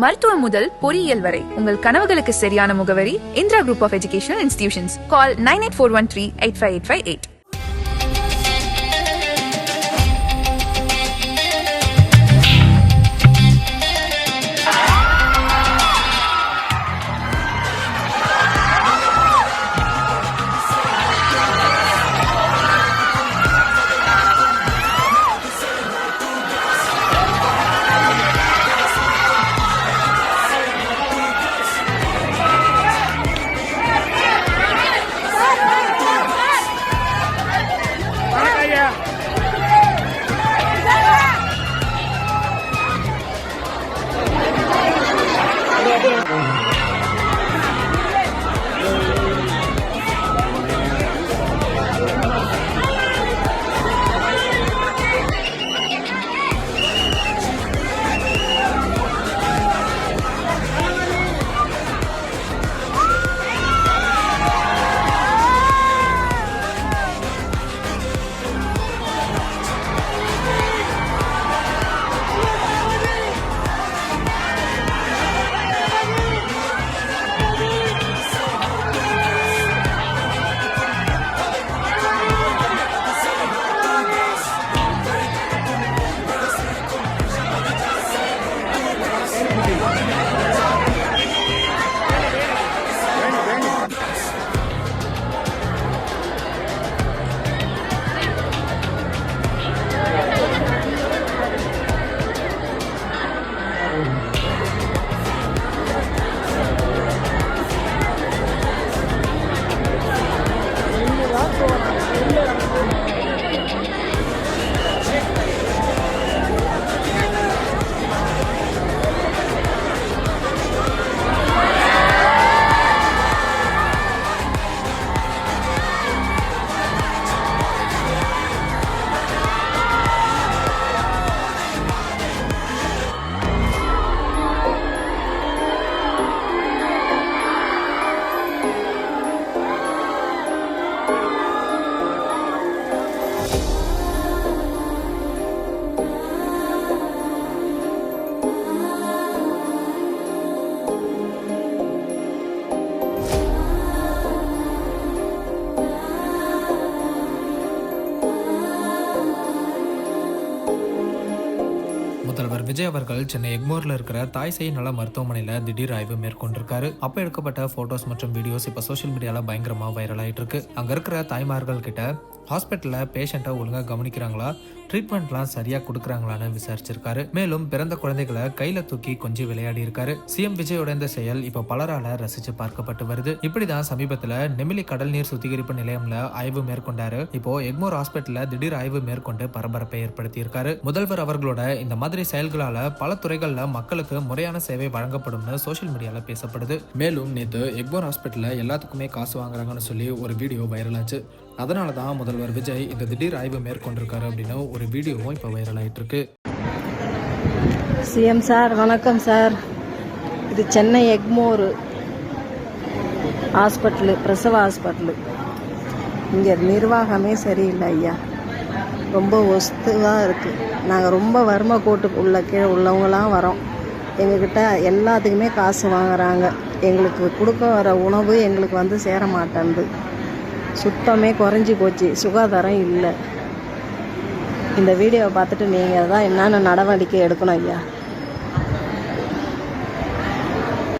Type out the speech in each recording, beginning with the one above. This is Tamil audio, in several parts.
மருத்துவம் முதல் பொறியியல் வரை உங்கள் கனவுகளுக்கு சரியான முகவரி Indira group of educational institutions. Call 9841385858. முதல்வர் விஜய் அவர்கள் சென்னை எக்மோர்ல இருக்கிற தாய் சேய் நல மருத்துவமனையில திடீர் ஆய்வு மேற்கொண்டிருக்காரு. அப்ப எடுக்கப்பட்ட போட்டோஸ் மற்றும் வீடியோஸ் இப்ப சோசியல் மீடியால பயங்கரமா வைரல் ஆயிட்டு இருக்கு. அங்க இருக்கிற தாய்மார்கள் கிட்ட ஹாஸ்பிட்டல்ல பேஷண்ட்டை ஒழுங்கா கவனிக்கிறாங்களா, ட்ரீட்மெண்ட்லாம் சரியா கொடுக்குறாங்களான்னு விசாரிச்சிருக்காரு. மேலும் பிறந்த குழந்தைகளை கையில தூக்கி கொஞ்சம் விளையாடி இருக்காரு. சிஎம் விஜயோட இந்த செயல் இப்ப பலரால ரசிச்சு பார்க்கப்பட்டு வருது. இப்படிதான் சமீபத்துல நெமிலி கடல் நீர் சுத்திகரிப்பு நிலையம்ல ஆய்வு மேற்கொண்டாரு. இப்போ எக்மோர் ஹாஸ்பிட்டல்ல திடீர் ஆய்வு மேற்கொண்டு பரபரப்பை ஏற்படுத்தி இருக்காரு. முதல்வர் அவர்களோட இந்த மாதிரி செயல்களால பல துறைகள்ல மக்களுக்கு முறையான சேவை வழங்கப்படும்னு சோசியல் மீடியால பேசப்படுது. மேலும் நேற்று எக்மோர் ஹாஸ்பிட்டல்ல எல்லாத்துக்குமே காசு வாங்குறாங்கன்னு சொல்லி ஒரு வீடியோ வைரல் ஆச்சு. அதனாலதான் முதல்வர் விஜய் இந்த திடீர் ஆய்வு மேற்கொண்டிருக்காரு அப்படின்னு ஒரு வீடியோவும் இப்ப வைரல் ஆயிட்டு இருக்கு. சிஎம் சார் வணக்கம் சார். இது சென்னை எக்மோர் ஹாஸ்பிட்டலு, பிரசவ ஹாஸ்பிட்டலு. இங்கே நிர்வாகமே சரியில்லை ஐயா, ரொம்ப ஒஸ்துவாக இருக்குது. நாங்கள் ரொம்ப வறுமை கோட்டுக்கு கீழே உள்ளவங்களாம் வரோம். எங்ககிட்ட எல்லாத்துக்குமே காசு வாங்குறாங்க. எங்களுக்கு கொடுக்க வர உணவு எங்களுக்கு வந்து சேர மாட்டேன்து. சுத்தமே குறைஞ்சி போச்சு, சுகாதாரம் இல்லை. இந்த வீடியோவை பார்த்துட்டு நீங்கள் தான் என்னென்ன நடவடிக்கை எடுக்கணும் ஐயா.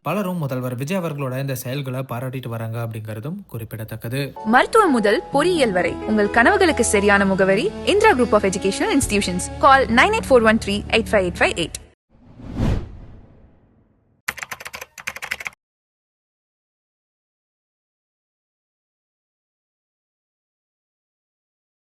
பலரும் முதல்வர் விஜய் அவர்களோட இந்த செயல்களை பாராட்டிட்டு வராங்க அப்படிங்கறதும் குறிப்பிடத்தக்கது. மருத்துவம் முதல் பொறியியல் வரை உங்கள் கனவுகளுக்கு சரியான முகவரி Indira group of educational institutions. Call 9841385858.